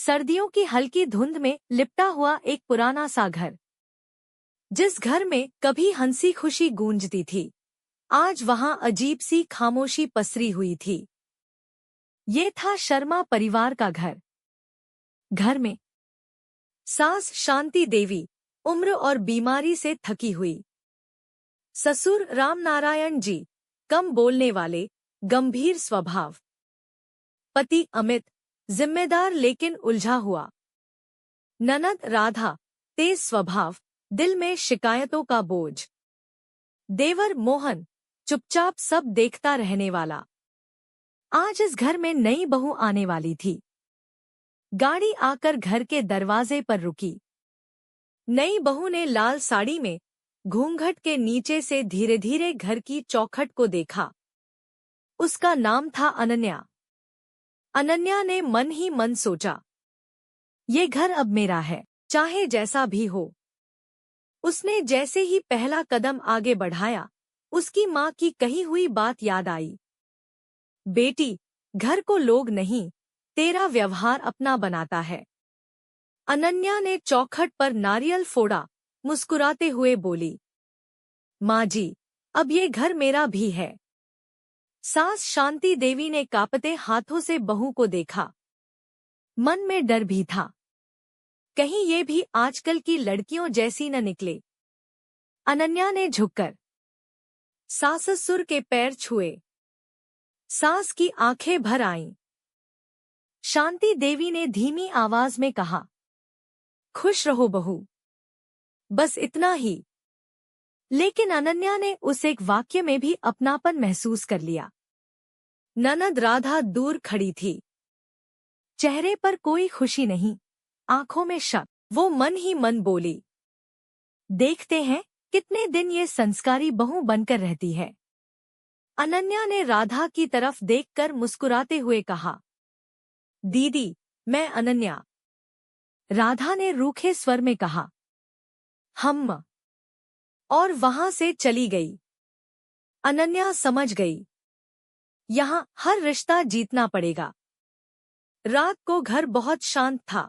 सर्दियों की हल्की धुंध में लिपटा हुआ एक पुराना सा घर। जिस घर में कभी हंसी खुशी गूंजती थी, आज वहां अजीब सी खामोशी पसरी हुई थी। ये था शर्मा परिवार का घर। घर में सास शांति देवी, उम्र और बीमारी से थकी हुई। ससुर रामनारायण जी, कम बोलने वाले, गंभीर स्वभाव। पति अमित, जिम्मेदार लेकिन उलझा हुआ। ननद राधा, तेज स्वभाव, दिल में शिकायतों का बोझ। देवर मोहन, चुपचाप सब देखता रहने वाला। आज इस घर में नई बहू आने वाली थी। गाड़ी आकर घर के दरवाजे पर रुकी। नई बहू ने लाल साड़ी में घूंघट के नीचे से धीरे धीरे घर की चौखट को देखा। उसका नाम था अनन्या। अनन्या ने मन ही मन सोचा, ये घर अब मेरा है, चाहे जैसा भी हो। उसने जैसे ही पहला कदम आगे बढ़ाया, उसकी माँ की कही हुई बात याद आई। बेटी, घर को लोग नहीं, तेरा व्यवहार अपना बनाता है। अनन्या ने चौखट पर नारियल फोड़ा, मुस्कुराते हुए बोली, माँ जी, अब ये घर मेरा भी है। सास शांति देवी ने कांपते हाथों से बहू को देखा। मन में डर भी था, कहीं ये भी आजकल की लड़कियों जैसी न निकले। अनन्या ने झुककर सास-ससुर के पैर छुए। सास की आंखें भर आईं। शांति देवी ने धीमी आवाज में कहा, खुश रहो बहू, बस इतना ही। लेकिन अनन्या ने उस एक वाक्य में भी अपनापन महसूस कर लिया। ननद राधा दूर खड़ी थी। चेहरे पर कोई खुशी नहीं, आंखों में शक। वो मन ही मन बोली, देखते हैं कितने दिन ये संस्कारी बहू बनकर रहती है। अनन्या ने राधा की तरफ देखकर मुस्कुराते हुए कहा, दीदी, मैं अनन्या। राधा ने रूखे स्वर में कहा, हम। और वहां से चली गई। अनन्या समझ गई, यहाँ हर रिश्ता जीतना पड़ेगा। रात को घर बहुत शांत था।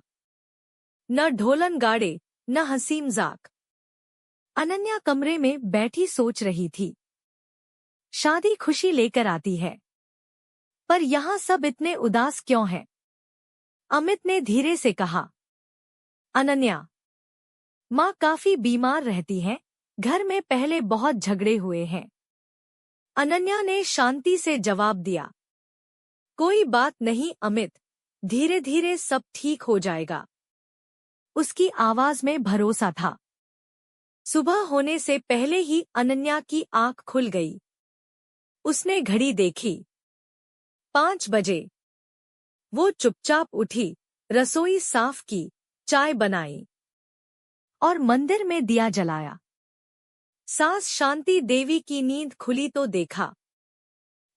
न ढोलन गाड़े, न हंसी मजाक। अनन्या कमरे में बैठी सोच रही थी, शादी खुशी लेकर आती है, पर यहाँ सब इतने उदास क्यों हैं? अमित ने धीरे से कहा, अनन्या, माँ काफी बीमार रहती हैं, घर में पहले बहुत झगड़े हुए हैं। अनन्या ने शांति से जवाब दिया, कोई बात नहीं अमित, धीरे धीरे सब ठीक हो जाएगा। उसकी आवाज में भरोसा था। सुबह होने से पहले ही अनन्या की आंख खुल गई। उसने घड़ी देखी, 5 बजे। वो चुपचाप उठी, रसोई साफ की, चाय बनाई और मंदिर में दिया जलाया। सास शांति देवी की नींद खुली तो देखा,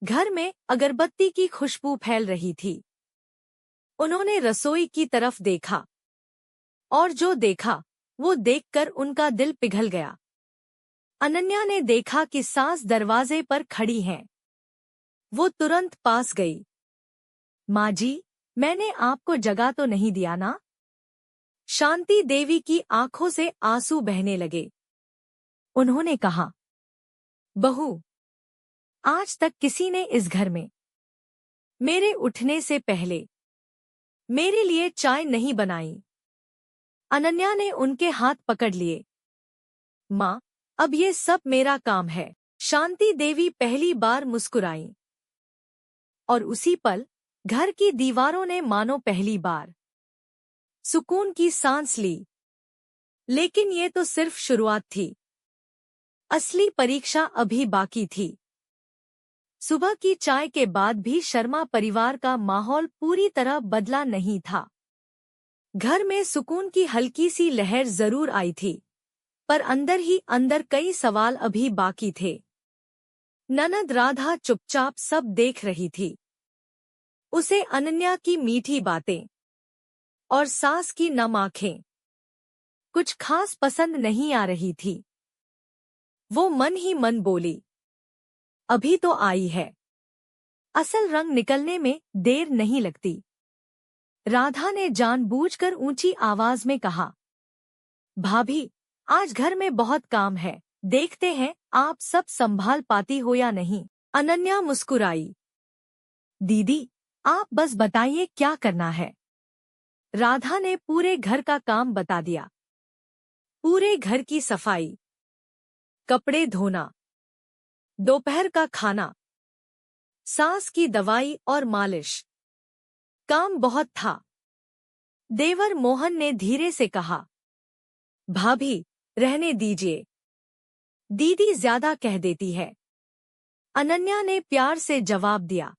घर में अगरबत्ती की खुशबू फैल रही थी। उन्होंने रसोई की तरफ देखा, और जो देखा वो देखकर उनका दिल पिघल गया। अनन्या ने देखा कि सास दरवाजे पर खड़ी हैं। वो तुरंत पास गई। माँ जी, मैंने आपको जगा तो नहीं दिया ना? शांति देवी की आंखों से आंसू बहने लगे। उन्होंने कहा, बहू, आज तक किसी ने इस घर में मेरे उठने से पहले मेरे लिए चाय नहीं बनाई। अनन्या ने उनके हाथ पकड़ लिए। माँ, अब ये सब मेरा काम है। शांति देवी पहली बार मुस्कुराई, और उसी पल घर की दीवारों ने मानो पहली बार सुकून की सांस ली। लेकिन ये तो सिर्फ शुरुआत थी। असली परीक्षा अभी बाकी थी। सुबह की चाय के बाद भी शर्मा परिवार का माहौल पूरी तरह बदला नहीं था। घर में सुकून की हल्की सी लहर जरूर आई थी, पर अंदर ही अंदर कई सवाल अभी बाकी थे। ननद राधा चुपचाप सब देख रही थी। उसे अनन्या की मीठी बातें और सास की नम आंखें कुछ खास पसंद नहीं आ रही थी। वो मन ही मन बोली, अभी तो आई है, असल रंग निकलने में देर नहीं लगती। राधा ने जानबूझकर ऊंची आवाज में कहा, भाभी, आज घर में बहुत काम है, देखते हैं आप सब संभाल पाती हो या नहीं। अनन्या मुस्कुराई। दीदी, आप बस बताइए क्या करना है। राधा ने पूरे घर का काम बता दिया। पूरे घर की सफाई, कपड़े धोना, दोपहर का खाना, सास की दवाई और मालिश। काम बहुत था। देवर मोहन ने धीरे से कहा, भाभी, रहने दीजिए, दीदी ज्यादा कह देती है। अनन्या ने प्यार से जवाब दिया।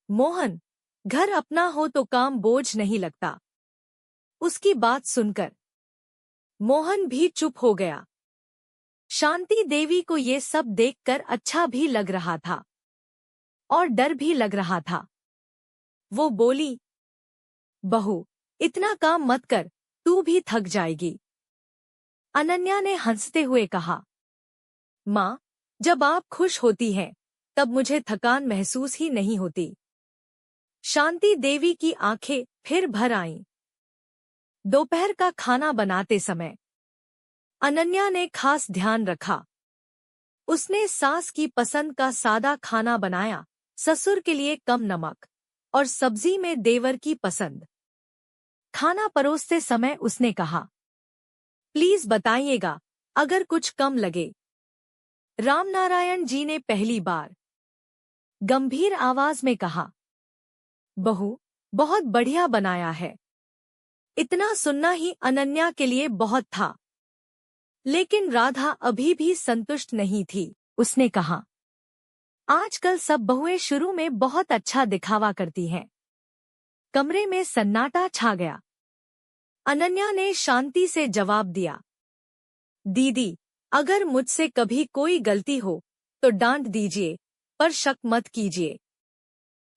मोहन, घर अपना हो तो काम बोझ नहीं लगता। उसकी बात सुनकर मोहन भी चुप हो गया। शांति देवी को ये सब देखकर अच्छा भी लग रहा था और डर भी लग रहा था। वो बोली, बहू, इतना काम मत कर, तू भी थक जाएगी। अनन्या ने हंसते हुए कहा, माँ, जब आप खुश होती हैं, तब मुझे थकान महसूस ही नहीं होती। शांति देवी की आंखें फिर भर आईं। दोपहर का खाना बनाते समय अनन्या ने खास ध्यान रखा। उसने सास की पसंद का सादा खाना बनाया, ससुर के लिए कम नमक और सब्जी में देवर की पसंद। खाना परोसते समय उसने कहा, प्लीज बताइएगा अगर कुछ कम लगे। रामनारायण जी ने पहली बार गंभीर आवाज में कहा, बहू, बहुत बढ़िया बनाया है। इतना सुनना ही अनन्या के लिए बहुत था। लेकिन राधा अभी भी संतुष्ट नहीं थी। उसने कहा, आजकल सब बहुएं शुरू में बहुत अच्छा दिखावा करती हैं। कमरे में सन्नाटा छा गया। अनन्या ने शांति से जवाब दिया, दीदी, अगर मुझसे कभी कोई गलती हो तो डांट दीजिए, पर शक मत कीजिए।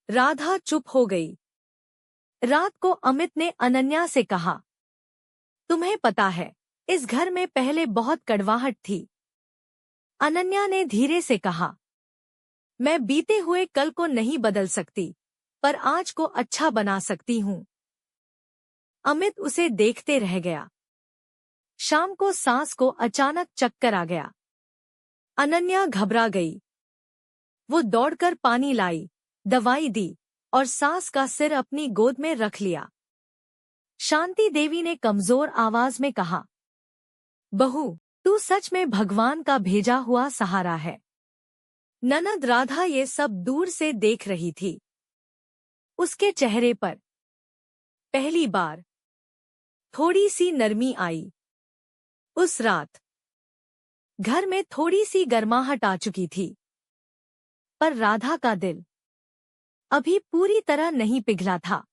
राधा चुप हो गई। रात को अमित ने अनन्या से कहा, तुम्हें पता है, इस घर में पहले बहुत कड़वाहट थी। अनन्या ने धीरे से कहा, मैं बीते हुए कल को नहीं बदल सकती, पर आज को अच्छा बना सकती हूँ। अमित उसे देखते रह गया। शाम को सास को अचानक चक्कर आ गया। अनन्या घबरा गई। वो दौड़कर पानी लाई, दवाई दी और सास का सिर अपनी गोद में रख लिया। शांति देवी ने कमजोर आवाज में कहा, बहू, तू सच में भगवान का भेजा हुआ सहारा है। ननद राधा ये सब दूर से देख रही थी। उसके चेहरे पर पहली बार थोड़ी सी नरमी आई। उस रात घर में थोड़ी सी गर्माहट आ चुकी थी, पर राधा का दिल अभी पूरी तरह नहीं पिघला था।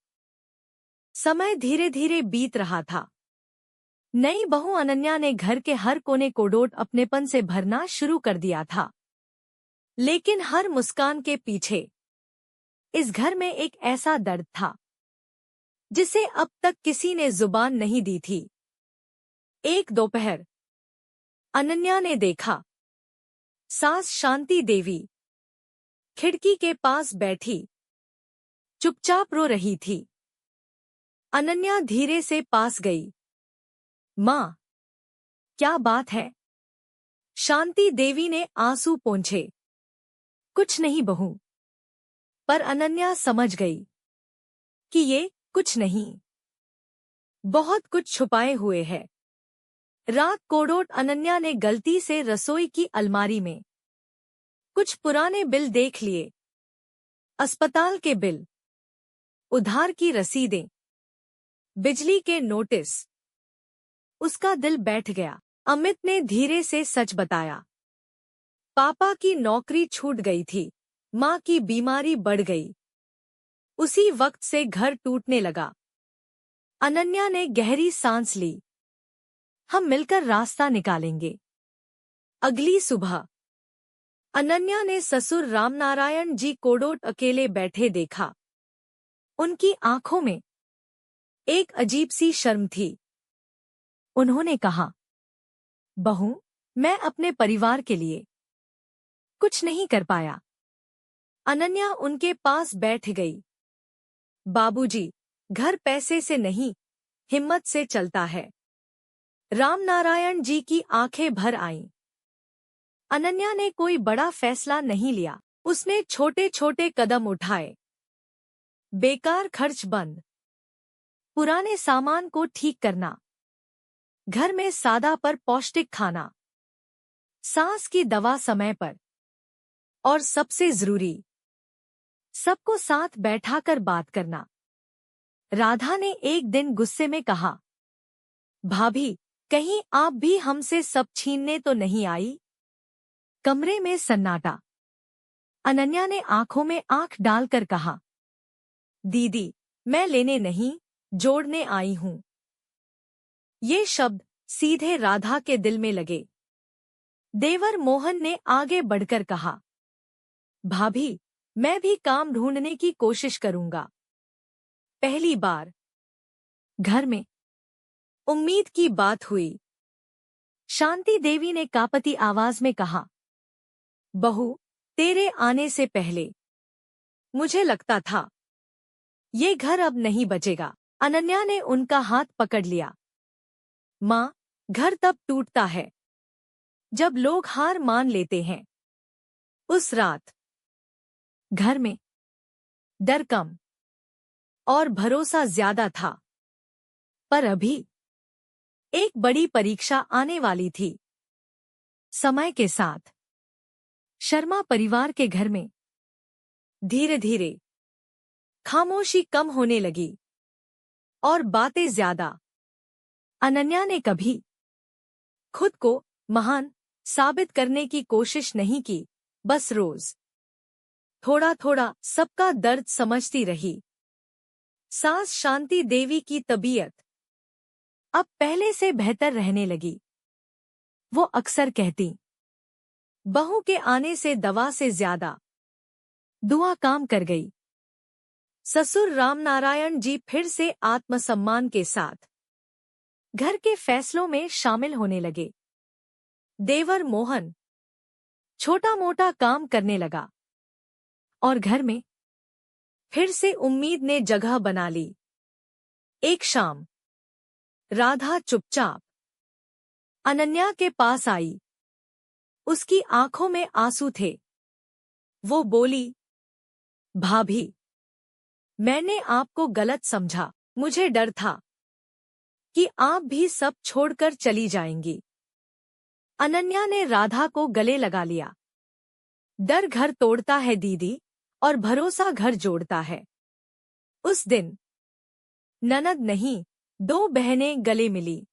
समय धीरे धीरे बीत रहा था। नई बहू अनन्या ने घर के हर कोने कोडोट अपनेपन से भरना शुरू कर दिया था। लेकिन हर मुस्कान के पीछे इस घर में एक ऐसा दर्द था जिसे अब तक किसी ने जुबान नहीं दी थी। एक दोपहर अनन्या ने देखा, सास शांति देवी खिड़की के पास बैठी चुपचाप रो रही थी। अनन्या धीरे से पास गई। माँ, क्या बात है? शांति देवी ने आंसू पोंछे। कुछ नहीं बहू। पर अनन्या समझ गई कि ये कुछ नहीं, बहुत कुछ छुपाए हुए है। रात कोडोट अनन्या ने गलती से रसोई की अलमारी में कुछ पुराने बिल देख लिए। अस्पताल के बिल, उधार की रसीदें, बिजली के नोटिस। उसका दिल बैठ गया। अमित ने धीरे से सच बताया। पापा की नौकरी छूट गई थी, माँ की बीमारी बढ़ गई। उसी वक्त से घर टूटने लगा। अनन्या ने गहरी सांस ली। हम मिलकर रास्ता निकालेंगे। अगली सुबह अनन्या ने ससुर रामनारायण जी कोडोट अकेले बैठे देखा। उनकी आंखों में एक अजीब सी शर्म थी। उन्होंने कहा, बहू, मैं अपने परिवार के लिए कुछ नहीं कर पाया। अनन्या उनके पास बैठ गई। बाबूजी, घर पैसे से नहीं, हिम्मत से चलता है। रामनारायण जी की आंखें भर आईं। अनन्या ने कोई बड़ा फैसला नहीं लिया। उसने छोटे छोटे कदम उठाए। बेकार खर्च बंद, पुराने सामान को ठीक करना, घर में सादा पर पौष्टिक खाना, सांस की दवा समय पर, और सबसे जरूरी, सबको साथ बैठाकर बात करना। राधा ने एक दिन गुस्से में कहा, भाभी, कहीं आप भी हमसे सब छीनने तो नहीं आई? कमरे में सन्नाटा। अनन्या ने आंखों में आंख डालकर कहा, दीदी, मैं लेने नहीं, जोड़ने आई हूं। ये शब्द सीधे राधा के दिल में लगे। देवर मोहन ने आगे बढ़कर कहा, भाभी, मैं भी काम ढूंढने की कोशिश करूंगा। पहली बार घर में उम्मीद की बात हुई। शांति देवी ने कांपती आवाज में कहा, बहू, तेरे आने से पहले मुझे लगता था ये घर अब नहीं बचेगा। अनन्या ने उनका हाथ पकड़ लिया। माँ, घर तब टूटता है जब लोग हार मान लेते हैं। उस रात घर में डर कम और भरोसा ज्यादा था। पर अभी एक बड़ी परीक्षा आने वाली थी। समय के साथ शर्मा परिवार के घर में धीरे धीरे खामोशी कम होने लगी और बातें ज्यादा। अनन्या ने कभी खुद को महान साबित करने की कोशिश नहीं की, बस रोज थोड़ा थोड़ा सबका दर्द समझती रही। सास शांति देवी की तबीयत अब पहले से बेहतर रहने लगी। वो अक्सर कहती, बहू के आने से दवा से ज्यादा दुआ काम कर गई। ससुर रामनारायण जी फिर से आत्मसम्मान के साथ घर के फैसलों में शामिल होने लगे। देवर मोहन छोटा मोटा काम करने लगा और घर में फिर से उम्मीद ने जगह बना ली। एक शाम राधा चुपचाप अनन्या के पास आई। उसकी आंखों में आंसू थे। वो बोली, भाभी, मैंने आपको गलत समझा। मुझे डर था कि आप भी सब छोड़कर चली जाएंगी। अनन्या ने राधा को गले लगा लिया। डर घर तोड़ता है दीदी, और भरोसा घर जोड़ता है। उस दिन ननद नहीं, दो बहनें गले मिली।